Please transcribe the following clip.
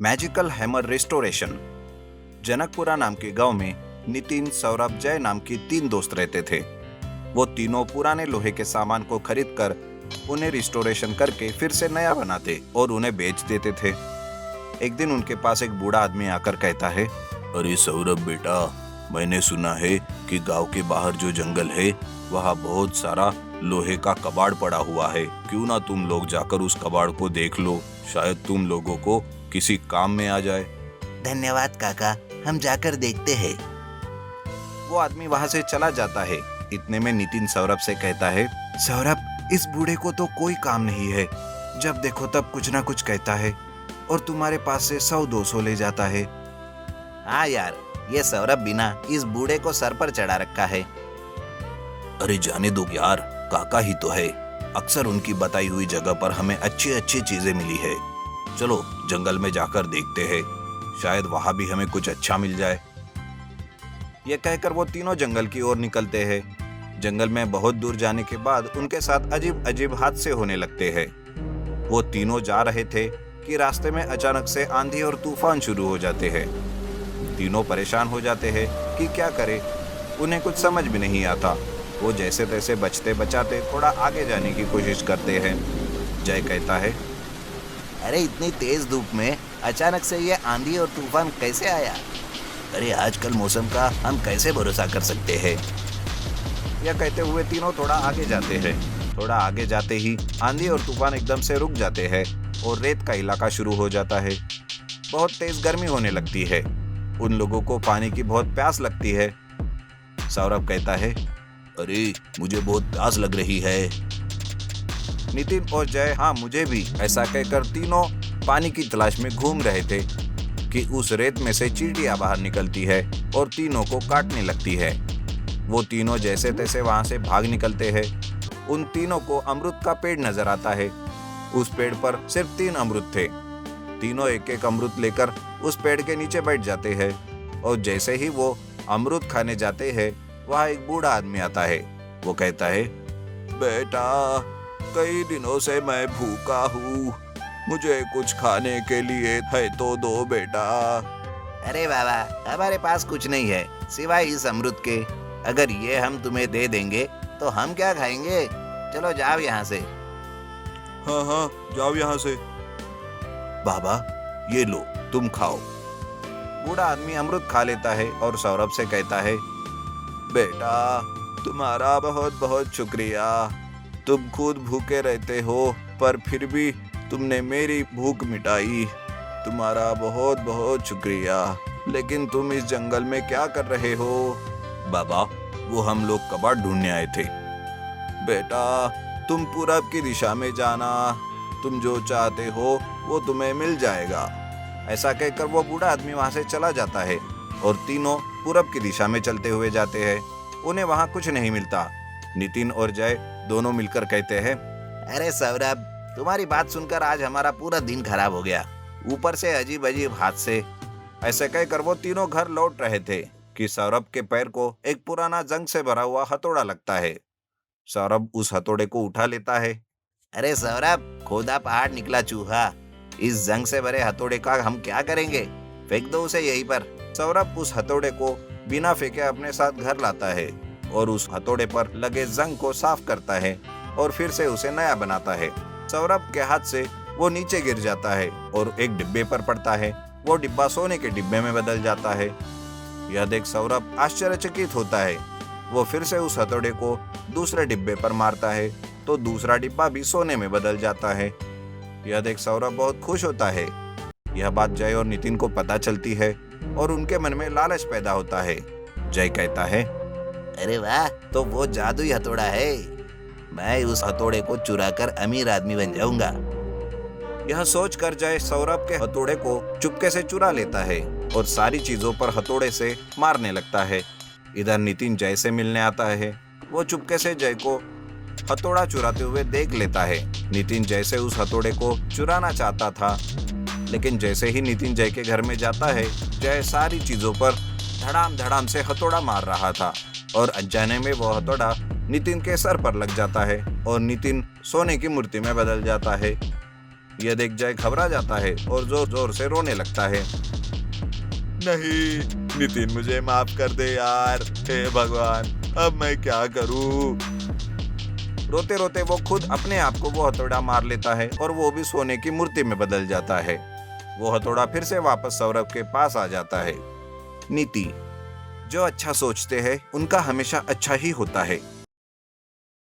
Magical hammer restoration. Janakpura नाम के गांव में नितिन, सौरभ, जय नाम की 3 दोस्त रहते थे। वो तीनों पुराने लोहे के सामान को खरीद कर उन्हें रिस्टोरेशन करके फिर से नया बनाते और उन्हें बेच देते थे। एक दिन उनके पास एक बूढ़ा आदमी आकर कहता है, अरे सौरभ बेटा, मैंने सुना है कि गांव के बाहर जो जंगल है वहाँ बहुत सारा लोहे का कबाड़ पड़ा हुआ है। क्यों ना तुम लोग जाकर उस कबाड़ को देख लो, शायद तुम लोगों को किसी काम में आ जाए। धन्यवाद काका, हम जाकर देखते हैं। वो आदमी वहाँ से चला जाता है। इतने में नितिन सौरभ से कहता है, सौरभ, इस बूढ़े को तो कोई काम नहीं है। जब देखो तब कुछ ना कुछ कहता है और तुम्हारे पास से 100-200 ले जाता है। हाँ यार, ये सौरभ बिना इस बूढ़े को सर पर चढ़ा रखा है। अरे जाने दो यार, काका ही तो है। अक्सर उनकी बताई हुई जगह पर हमें अच्छी अच्छी चीजें मिली है। चलो जंगल में जाकर देखते हैं, शायद वहां भी हमें कुछ अच्छा मिल जाए। ये कहकर वो तीनों जंगल की ओर निकलते हैं। जंगल में बहुत दूर जाने के बाद उनके साथ अजीब अजीब हादसे होने लगते हैं। वो तीनों जा रहे थे कि रास्ते में अचानक से आंधी और तूफान शुरू हो जाते हैं। तीनों परेशान हो जाते हैं कि क्या करें। उन्हें कुछ समझ भी नहीं आता। वो जैसे तैसे बचते बचाते थोड़ा आगे जाने की कोशिश करते हैं। जय कहता है, अरे इतनी तेज धूप में अचानक से ये आंधी और तूफान कैसे आया? अरे आजकल मौसम का हम कैसे भरोसा कर सकते हैं? यह कहते हुए तीनों थोड़ा आगे जाते हैं। थोड़ा आगे जाते ही आंधी और तूफान एकदम से रुक जाते हैं और रेत का इलाका शुरू हो जाता है। बहुत तेज गर्मी होने लगती है। उन लोगों को पानी की बहुत प्यास लगती है। सौरभ कहता है, अरे मुझे बहुत प्यास लग रही है। नितिन और जय, हाँ मुझे भी, ऐसा कहकर तीनों पानी की तलाश में घूम रहे थे कि उस रेत में से चींटियां बाहर निकलती है और तीनों को काटने लगती है। वो तीनों जैसे तैसे वहां से भाग निकलते हैं। उन तीनों को अमरूद का पेड़ नजर आता है। उस पेड़ पर सिर्फ 3 अमरूद थे। तीनों एक एक अमरूद लेकर उस पेड़ के नीचे बैठ जाते हैं और जैसे ही वो अमरूद खाने जाते हैं, वहाँ एक बूढ़ा आदमी आता है। वो कहता है, बेटा, कई दिनों से मैं भूखा हूँ, मुझे कुछ खाने के लिए है तो दो बेटा। अरे बाबा, हमारे पास कुछ नहीं है सिवाय इस अमरूद के। अगर ये हम तुम्हें दे देंगे तो हम क्या खाएंगे? चलो जाओ यहाँ से। हाँ हाँ, जाओ यहाँ से। बाबा, ये लो, तुम खाओ। बूढ़ा आदमी अमरूद खा लेता है और सौरभ से कहता है, बेटा, तुम्हारा बहुत बहुत शुक्रिया। तुम खुद भूखे रहते हो पर फिर भी तुमने मेरी भूख मिटाई। तुम्हारा बहुत बहुत शुक्रिया। लेकिन तुम इस जंगल में क्या कर रहे हो? बाबा, वो हम लोग कबाड़ ढूंढने आए थे। बेटा, तुम पूरब की दिशा में जाना। तुम जो चाहते हो वो तुम्हें मिल जाएगा। ऐसा कहकर वो बूढ़ा आदमी वहां से चला जाता है और तीनों पूरब की दिशा में चलते हुए जाते हैं। उन्हें वहां कुछ नहीं मिलता। नितिन और जय दोनों मिलकर कहते हैं, अरे सौरभ, तुम्हारी बात सुनकर आज हमारा पूरा दिन खराब हो गया। ऊपर से अजीब अजीब हादसे। ऐसे कहकर वो तीनों घर लौट रहे थे कि सौरभ के पैर को एक पुराना जंग से भरा हुआ हथौड़ा लगता है। सौरभ उस हथौड़े को उठा लेता है। अरे सौरभ, खोदा पहाड़ निकला चूहा। इस जंग से भरे हथौड़े का हम क्या करेंगे? फेंक दो उसे यहीं पर। सौरभ उस हथौड़े को बिना फेंके अपने साथ घर लाता है और उस हथौड़े पर लगे जंग को साफ करता है और फिर से उसे नया बनाता है। सौरभ के हाथ से वो नीचे गिर जाता है और एक डिब्बे पर पड़ता है। वो डिब्बा सोने के डिब्बे में बदल जाता है। यह देख सौरभ आश्चर्यचकित होता है। वो फिर से उस हथौड़े को दूसरे डिब्बे पर मारता है तो दूसरा डिब्बा भी सोने में बदल जाता है। यह देख सौरभ बहुत खुश होता है। यह बात जय और नितिन को पता चलती है और उनके मन में लालच पैदा होता है। जय कहता है, अरे वाह, तो वो जादुई हथौड़ा है। मैं उस हथौड़े को चुराकर अमीर आदमी बन जाऊंगा। यह सोचकर जय सौरभ के हथौड़े को चुपके से चुरा लेता है और सारी चीजों पर हथौड़े से मारने लगता है। इधर नितिन जय से मिलने आता है। वो चुपके से जय को हथौड़ा चुराते हुए देख लेता है। नितिन जय से उस हथौड़े को चुराना चाहता था, लेकिन जैसे ही नितिन जय के घर में जाता है, जय सारी चीजों पर धड़ाम धड़ाम से हथौड़ा मार रहा था और अनजाने में वो हथौड़ा नितिन के सर पर लग जाता है और नितिन सोने की मूर्ति में बदल जाता है। यह देख जय घबरा जाता है और जोर जोर से रोने लगता है। नहीं नितिन, मुझे माफ कर दे यार। हे भगवान, अब मैं क्या करूं? रोते रोते वो खुद अपने आप को वो हथौड़ा मार लेता है और वो भी सोने की मूर्ति में बदल जाता है। वो हथौड़ा फिर से वापस सौरभ के पास आ जाता है। नीति, जो अच्छा सोचते हैं उनका हमेशा अच्छा ही होता है।